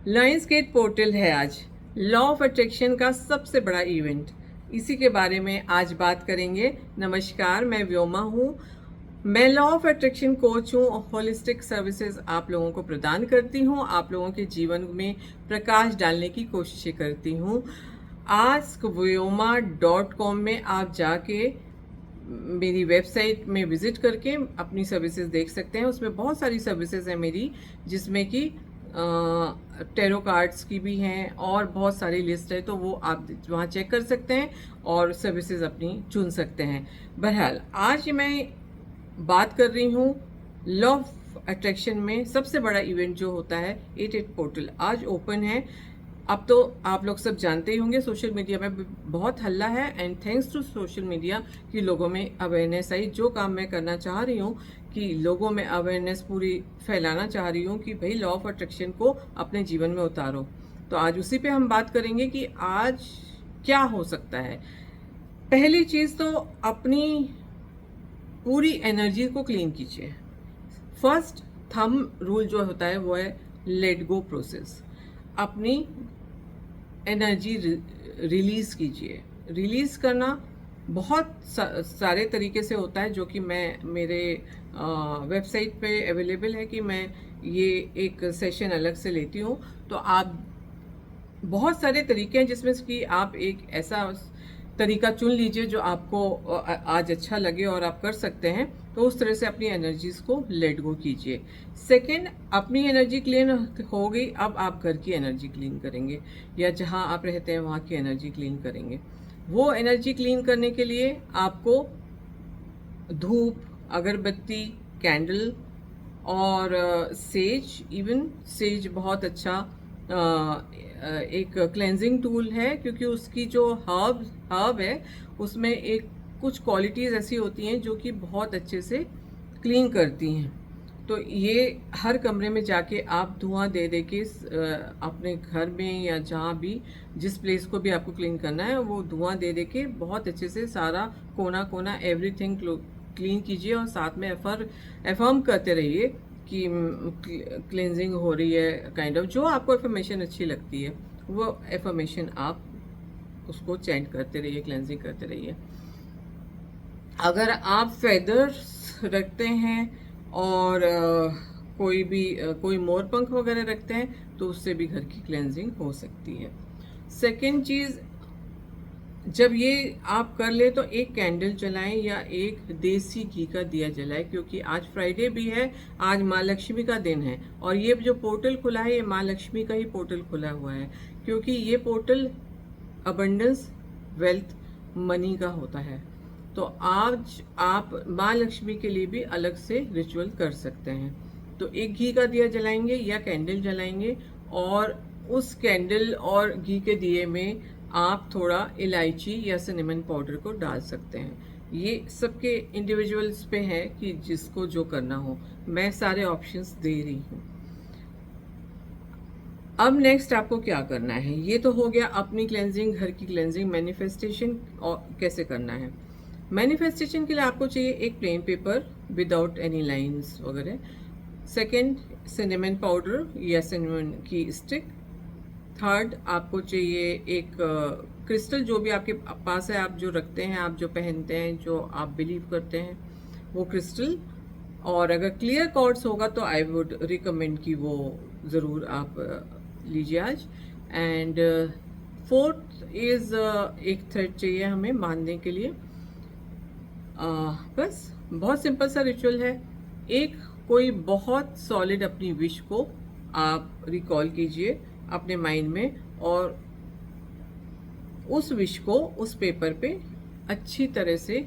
Lionsgate portal है आज law of attraction का सबसे बड़ा इवेंट। इसी के बारे में आज बात करेंगे। नमस्कार, मैं व्योमा हूँ। मैं लॉ ऑफ अट्रैक्शन कोच हूँ। होलिस्टिक सर्विसेज आप लोगों को प्रदान करती हूँ। आप लोगों के जीवन में प्रकाश डालने की कोशिशें करती हूँ। askvyoma.com में आप जाके मेरी वेबसाइट में विजिट करके अपनी सर्विसेज देख सकते हैं। उसमें बहुत सारी सर्विसेज हैं मेरी, जिसमें कि टेरो कार्ड्स की भी हैं और बहुत सारी लिस्ट है, तो वो आप वहाँ चेक कर सकते हैं और सर्विसेज अपनी चुन सकते हैं। बहरहाल आज मैं बात कर रही हूँ लॉ ऑफ अट्रैक्शन में सबसे बड़ा इवेंट जो होता है 88 पोर्टल आज ओपन है। अब तो आप लोग सब जानते ही होंगे, सोशल मीडिया में बहुत हल्ला है and thanks to social media कि लोगों में अवेयरनेस आई। जो काम मैं करना चाह रही हूँ कि लोगों में अवेयरनेस पूरी फैलाना चाह रही हूँ कि भाई लॉ ऑफ अट्रैक्शन को अपने जीवन में उतारो, तो आज उसी पे हम बात करेंगे कि आज क्या हो सकता है। पहली चीज़ तो अपनी पूरी एनर्जी को क्लीन कीजिए। फर्स्ट थंब रूल जो होता है वो है लेट गो प्रोसेस। अपनी एनर्जी रिलीज कीजिए। रिलीज करना बहुत सारे तरीके से होता है, जो कि मैं मेरे वेबसाइट पे अवेलेबल है कि मैं ये एक सेशन अलग से लेती हूँ। तो आप बहुत सारे तरीके हैं जिसमें कि आप एक ऐसा तरीका चुन लीजिए जो आपको आज अच्छा लगे और आप कर सकते हैं। तो उस तरह से अपनी एनर्जीज को लेट गो कीजिए। सेकंड, अपनी एनर्जी क्लीन हो गई, अब आप घर की एनर्जी क्लीन करेंगे या जहां आप रहते हैं वहां की एनर्जी क्लीन करेंगे। वो एनर्जी क्लीन करने के लिए आपको धूप, अगरबत्ती, कैंडल और सेज, इवन सेज बहुत अच्छा एक क्लेंजिंग टूल है, क्योंकि उसकी जो हर्ब है उसमें एक कुछ क्वालिटीज़ ऐसी होती हैं जो कि बहुत अच्छे से क्लीन करती हैं। तो ये हर कमरे में जाके आप धुआं दे दे के अपने घर में या जहाँ भी जिस प्लेस को भी आपको क्लीन करना है वो धुआं दे दे के बहुत अच्छे से सारा कोना कोना एवरीथिंग क्लीन कीजिए और साथ में एफर्म करते रहिए कि क्लींजिंग हो रही है। काइंड ऑफ जो आपको एफर्मेशन अच्छी लगती है वो एफर्मेशन आप उसको चैंट करते रहिए, क्लेंजिंग करते रहिए। अगर आप फेदर्स रखते हैं और कोई मोर पंख वगैरह रखते हैं तो उससे भी घर की क्लेंजिंग हो सकती है। सेकेंड चीज़, जब ये आप कर ले तो एक कैंडल जलाएं या एक देसी घी का दिया जलाएं, क्योंकि आज फ्राइडे भी है, आज माँ लक्ष्मी का दिन है और ये जो पोर्टल खुला है ये माँ लक्ष्मी का ही पोर्टल खुला हुआ है, क्योंकि ये पोर्टल अबंडेंस, वेल्थ, मनी का होता है। तो आज आप माँ लक्ष्मी के लिए भी अलग से रिचुअल कर सकते हैं। तो एक घी का दिया जलाएंगे या कैंडल जलाएंगे और उस कैंडल और घी के दिए में आप थोड़ा इलायची या सिनेमन पाउडर को डाल सकते हैं। ये सबके इंडिविजुअल्स पे है कि जिसको जो करना हो, मैं सारे ऑप्शंस दे रही हूँ। अब नेक्स्ट आपको क्या करना है, ये तो हो गया अपनी क्लेंजिंग, घर की क्लेंजिंग। मैनिफेस्टेशन और कैसे करना है। मैनिफेस्टेशन के लिए आपको चाहिए एक plain paper without any lines वगैरह। सेकंड, सिनेमन पाउडर या सिनेमन की स्टिक। थर्ड, आपको चाहिए एक क्रिस्टल, जो भी आपके पास है, आप जो रखते हैं, आप जो पहनते हैं, जो आप बिलीव करते हैं वो क्रिस्टल। और अगर क्लियर कॉर्ड्स होगा तो आई वुड रिकमेंड कि वो ज़रूर आप लीजिए आज। एंड फोर्थ इज़ एक थ्रेड चाहिए हमें बांधने के लिए। बस बहुत सिंपल सा रिचुअल है। एक कोई बहुत सॉलिड अपनी विश को आप रिकॉल कीजिए अपने माइंड में और उस विश को उस पेपर पे अच्छी तरह से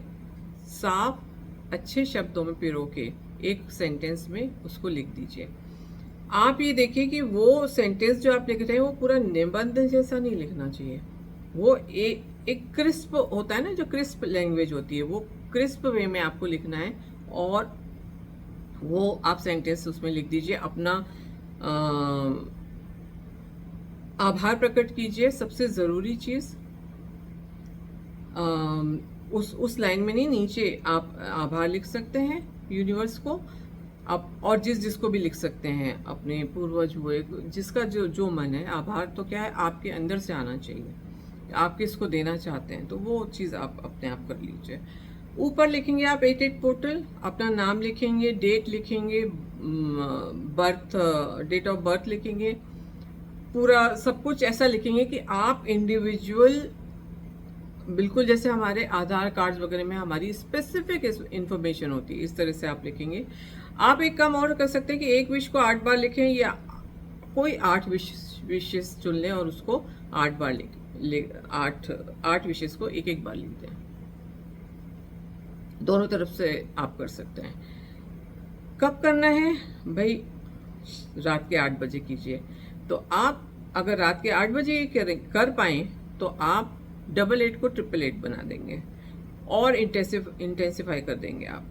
साफ अच्छे शब्दों में पिरो के एक सेंटेंस में उसको लिख दीजिए। आप ये देखिए कि वो सेंटेंस जो आप लिख रहे हैं वो पूरा निबंध जैसा नहीं लिखना चाहिए। वो एक क्रिस्प होता है ना, जो क्रिस्प लैंग्वेज होती है, वो क्रिस्प वे में आपको लिखना है और वो आप सेंटेंस उसमें लिख दीजिए। अपना आभार प्रकट कीजिए। सबसे ज़रूरी चीज़ उस लाइन में नहीं, नीचे आप आभार लिख सकते हैं यूनिवर्स को। आप और जिसको भी लिख सकते हैं, अपने पूर्वज हुए, जिसका जो जो मन है। आभार तो क्या है, आपके अंदर से आना चाहिए, आप किसको देना चाहते हैं, तो वो चीज़ आप अपने आप कर लीजिए। ऊपर लिखेंगे आप 88 पोर्टल, अपना नाम लिखेंगे, डेट लिखेंगे, बर्थ, डेट ऑफ बर्थ लिखेंगे, पूरा सब कुछ ऐसा लिखेंगे कि आप इंडिविजुअल, बिल्कुल जैसे हमारे आधार कार्ड वगैरह में हमारी स्पेसिफिक इंफॉर्मेशन होती है, इस तरह से आप लिखेंगे। आप एक काम और कर सकते हैं कि एक विश को 8 बार लिखें, या कोई 8 विशेस चुन लें और उसको 8 बार आठ विशेस को एक एक बार लिख दें। दोनों तरफ से आप कर सकते हैं। कब करना है भाई? रात के 8 बजे कीजिए। तो आप अगर रात के 8 बजे कर पाएँ तो आप 88 को 888 बना देंगे और इंटेंसिफाई कर देंगे आप।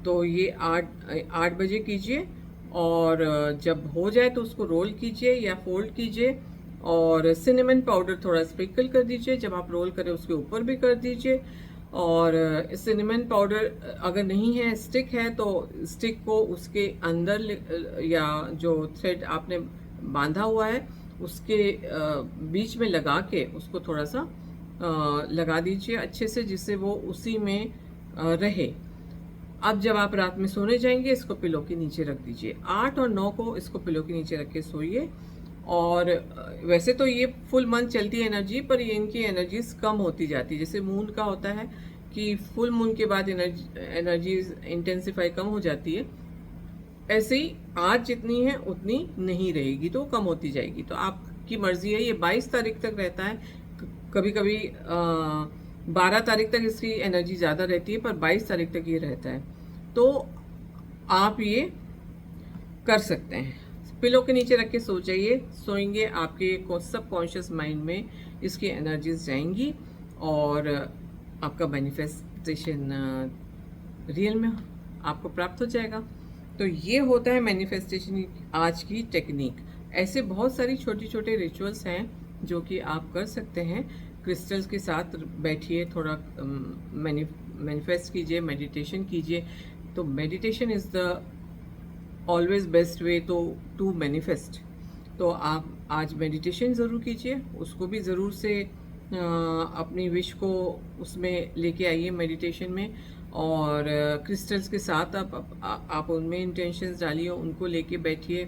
तो ये 8 बजे कीजिए, और जब हो जाए तो उसको रोल कीजिए या फोल्ड कीजिए, और सिनेमन पाउडर थोड़ा स्प्रिंकल कर दीजिए। जब आप रोल करें उसके ऊपर भी कर दीजिए। और सिनेमन पाउडर अगर नहीं है, स्टिक है, तो स्टिक को उसके अंदर या जो थ्रेड आपने बांधा हुआ है उसके बीच में लगा के उसको थोड़ा सा लगा दीजिए अच्छे से, जिससे वो उसी में रहे। अब जब आप रात में सोने जाएंगे इसको पिलो के नीचे रख दीजिए। 8 और 9 को इसको पिलो के नीचे रख के सोइए। और वैसे तो ये फुल मंथ चलती है एनर्जी, पर ये इनकी एनर्जीज कम होती जाती है। जैसे मून का होता है कि फुल मून के बाद एनर्जीज इंटेंसिफाई कम हो जाती है, ऐसे ही आज जितनी है उतनी नहीं रहेगी, तो कम होती जाएगी। तो आपकी मर्जी है। ये 22 तारीख तक रहता है, कभी कभी 12 तारीख तक इसकी एनर्जी ज़्यादा रहती है, पर 22 तारीख तक ये रहता है। तो आप ये कर सकते हैं। पिलो के नीचे रख के सो जाइए। सोएंगे, आपके सब कॉन्शियस माइंड में इसकी एनर्जीज जाएंगी और आपका मैनिफेस्टेशन रियल में आपको प्राप्त हो जाएगा। तो ये होता है मैनिफेस्टेशन आज की टेक्निक। ऐसे बहुत सारी छोटी छोटे रिचुअल्स हैं जो कि आप कर सकते हैं। क्रिस्टल्स के साथ बैठिए, थोड़ा मैनिफेस्ट कीजिए, मेडिटेशन कीजिए। तो meditation is the always best way to manifest. तो आप आज मेडिटेशन ज़रूर कीजिए, उसको भी ज़रूर से अपनी विश को उसमें लेके आइए मेडिटेशन में। और क्रिस्टल्स के साथ आप उनमें इंटेंशंस डालिए, उनको लेके बैठिए।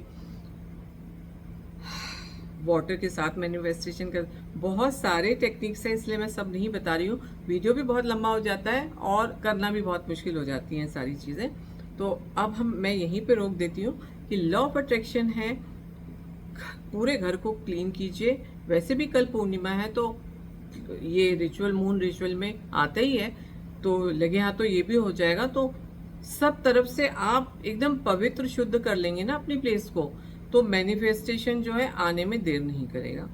वाटर के साथ मैनिफेस्टेशन कर, बहुत सारे टेक्निक्स हैं, इसलिए मैं सब नहीं बता रही हूँ। वीडियो भी बहुत लंबा हो जाता है और करना भी बहुत मुश्किल हो जाती हैं सारी चीज़ें। तो अब मैं यहीं पे रोक देती हूँ कि लॉ ऑफ अट्रैक्शन है, पूरे घर को क्लीन कीजिए। वैसे भी कल पूर्णिमा है, तो ये रिचुअल मून रिचुअल में आता ही है, तो लगे हाथ तो ये भी हो जाएगा। तो सब तरफ से आप एकदम पवित्र शुद्ध कर लेंगे ना अपनी प्लेस को, तो मैनिफेस्टेशन जो है आने में देर नहीं करेगा।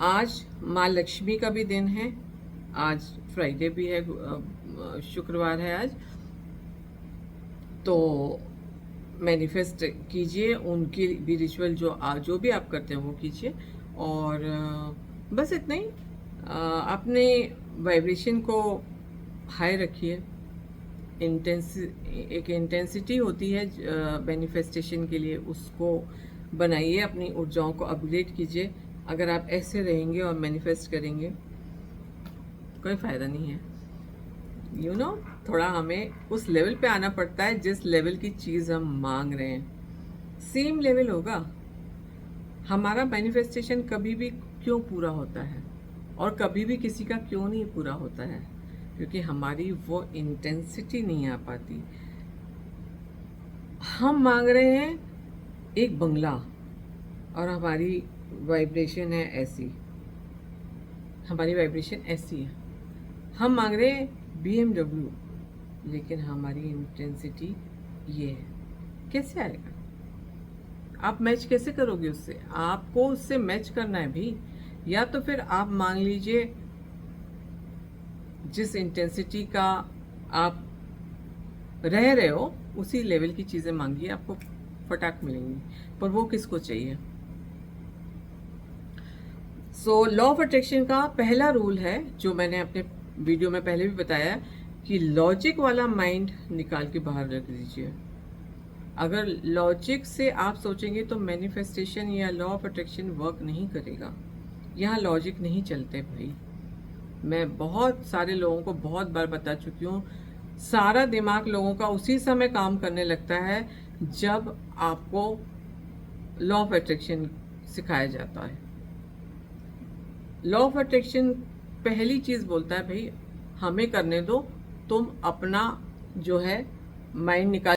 आज माँ लक्ष्मी का भी दिन है, आज फ्राइडे भी है, शुक्रवार है आज। तो मैनिफेस्ट कीजिए, उनकी भी रिचुअल जो भी आप करते हैं वो कीजिए। और बस इतना ही। अपने वाइब्रेशन को हाई रखिए। एक इंटेंसिटी होती है मैनिफेस्टेशन के लिए, उसको बनाइए, अपनी ऊर्जाओं को अपग्रेड कीजिए। अगर आप ऐसे रहेंगे और मैनिफेस्ट करेंगे कोई फ़ायदा नहीं है। थोड़ा हमें उस लेवल पे आना पड़ता है जिस लेवल की चीज़ हम मांग रहे हैं, सेम लेवल होगा। हमारा मैनिफेस्टेशन कभी भी क्यों पूरा होता है और कभी भी किसी का क्यों नहीं पूरा होता है? क्योंकि हमारी वो इंटेंसिटी नहीं आ पाती। हम मांग रहे हैं एक बंगला और हमारी वाइब्रेशन है ऐसी, हमारी वाइब्रेशन ऐसी है। हम मांग रहे हैं BMW, लेकिन हमारी इंटेंसिटी ये है। कैसे आएगा? आप मैच कैसे करोगे उससे? आपको उससे मैच करना है भी। या तो फिर आप मांग लीजिए जिस इंटेंसिटी का आप रह रहे हो उसी लेवल की चीज़ें मांगिए, आपको फटाक मिलेंगी। पर वो किसको चाहिए? सो लॉ ऑफ अट्रैक्शन का पहला रूल है, जो मैंने अपने वीडियो में पहले भी बताया, कि लॉजिक वाला माइंड निकाल के बाहर रख दीजिए। अगर लॉजिक से आप सोचेंगे तो मैनिफेस्टेशन या लॉ ऑफ अट्रैक्शन वर्क नहीं करेगा। यहाँ लॉजिक नहीं चलते भाई। मैं बहुत सारे लोगों को बहुत बार बता चुकी हूँ, सारा दिमाग लोगों का उसी समय काम करने लगता है जब आपको लॉ ऑफ अट्रैक्शन सिखाया जाता है। लॉ ऑफ अट्रैक्शन पहली चीज़ बोलता है भाई हमें करने दो, तुम अपना जो है माइंड निकाल